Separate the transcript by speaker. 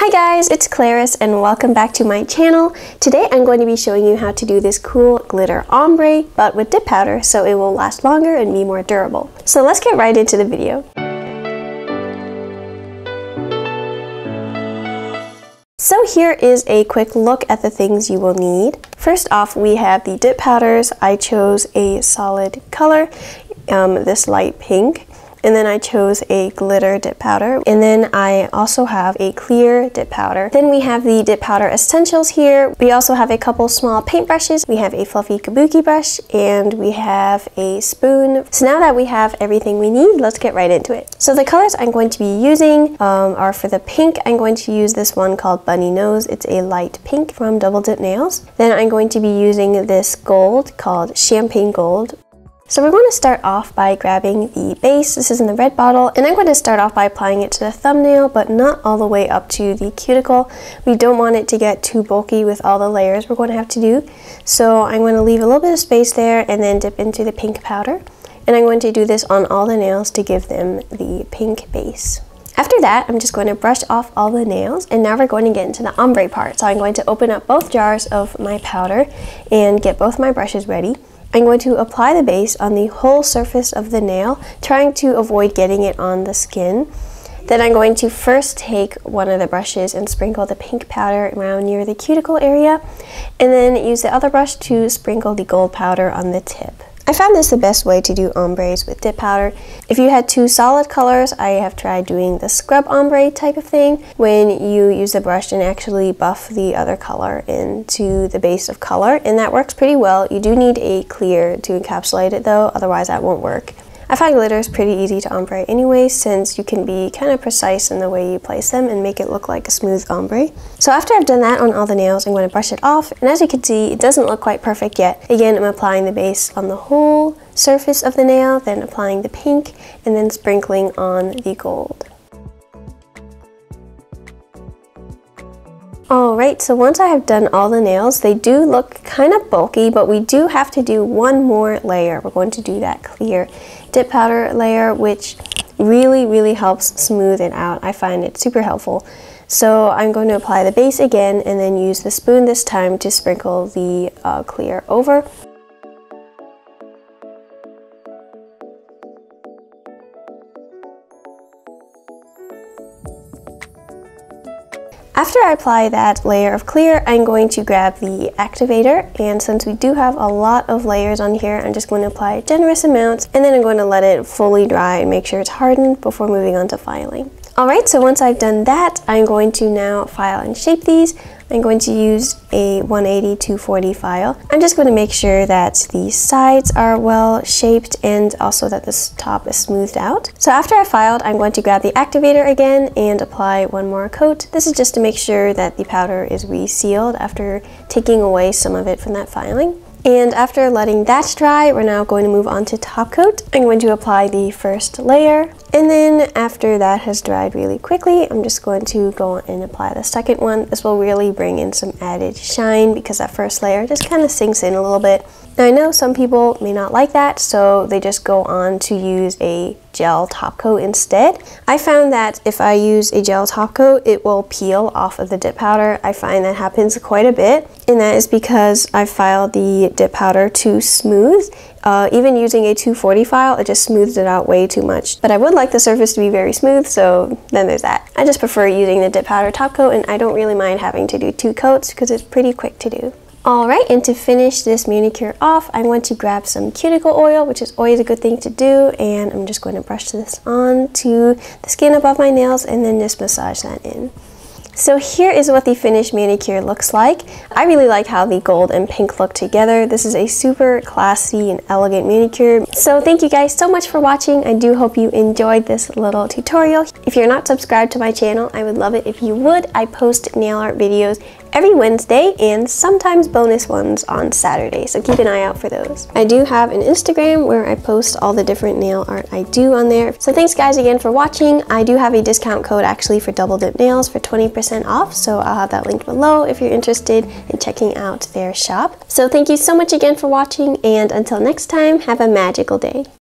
Speaker 1: Hi guys, it's Claris and welcome back to my channel. Today I'm going to be showing you how to do this cool glitter ombre, but with dip powder so it will last longer and be more durable. So let's get right into the video. So here is a quick look at the things you will need. First off, we have the dip powders. I chose a solid color, this light pink. And then I chose a glitter dip powder. And then I also have a clear dip powder. Then we have the dip powder essentials here. We also have a couple small paint brushes. We have a fluffy kabuki brush and we have a spoon. So now that we have everything we need, let's get right into it. So the colors I'm going to be using are for the pink. I'm going to use this one called Bunny Nose. It's a light pink from Double Dip Nails. Then I'm going to be using this gold called Champagne Gold. So we're going to start off by grabbing the base. This is in the red bottle, and I'm going to start off by applying it to the thumbnail, but not all the way up to the cuticle. We don't want it to get too bulky with all the layers we're going to have to do. So I'm going to leave a little bit of space there and then dip into the pink powder. And I'm going to do this on all the nails to give them the pink base. After that, I'm just going to brush off all the nails, and now we're going to get into the ombre part. So I'm going to open up both jars of my powder and get both my brushes ready. I'm going to apply the base on the whole surface of the nail, trying to avoid getting it on the skin. Then I'm going to first take one of the brushes and sprinkle the pink powder around near the cuticle area, and then use the other brush to sprinkle the gold powder on the tip. I found this the best way to do ombres with dip powder. If you had two solid colors, I have tried doing the scrub ombre type of thing, when you use the brush and actually buff the other color into the base of color, and that works pretty well. You do need a clear to encapsulate it though, otherwise that won't work. I find glitter is pretty easy to ombre anyway, since you can be kind of precise in the way you place them and make it look like a smooth ombre. So after I've done that on all the nails, I'm going to brush it off, and as you can see, it doesn't look quite perfect yet. Again, I'm applying the base on the whole surface of the nail, then applying the pink, and then sprinkling on the gold. Alright, so once I have done all the nails, they do look kind of bulky, but we do have to do one more layer. We're going to do that clear dip powder layer, which really helps smooth it out. I find it super helpful. So I'm going to apply the base again and then use the spoon this time to sprinkle the clear over. After I apply that layer of clear, I'm going to grab the activator, and since we do have a lot of layers on here, I'm just going to apply generous amounts, and then I'm going to let it fully dry and make sure it's hardened before moving on to filing. Alright, so once I've done that, I'm going to now file and shape these. I'm going to use a 180-240 file. I'm just going to make sure that the sides are well shaped and also that this top is smoothed out. So after I filed, I'm going to grab the activator again and apply one more coat. This is just to make sure that the powder is resealed after taking away some of it from that filing. And after letting that dry, we're now going to move on to top coat. I'm going to apply the first layer, and then after that has dried really quickly, I'm just going to go and apply the second one. This will really bring in some added shine because that first layer just kind of sinks in a little bit. Now I know some people may not like that, so they just go on to use a gel top coat instead. I found that if I use a gel top coat, it will peel off of the dip powder. I find that happens quite a bit, and that is because I filed the dip powder too smooth. Even using a 240 file, it just smooths it out way too much. But I would like the surface to be very smooth, so then there's that. I just prefer using the dip powder top coat, and I don't really mind having to do two coats because it's pretty quick to do. Alright, and to finish this manicure off, I'm going to grab some cuticle oil, which is always a good thing to do, and I'm just going to brush this on to the skin above my nails and then just massage that in. So here is what the finished manicure looks like. I really like how the gold and pink look together. This is a super classy and elegant manicure. So thank you guys so much for watching. I do hope you enjoyed this little tutorial. If you're not subscribed to my channel, I would love it if you would. I post nail art videos every Wednesday and sometimes bonus ones on Saturday, so keep an eye out for those. I do have an Instagram where I post all the different nail art I do on there. So thanks guys again for watching. I do have a discount code actually for Double Dip Nails for 20% off, so I'll have that linked below if you're interested in checking out their shop. So thank you so much again for watching, and until next time, have a magical day.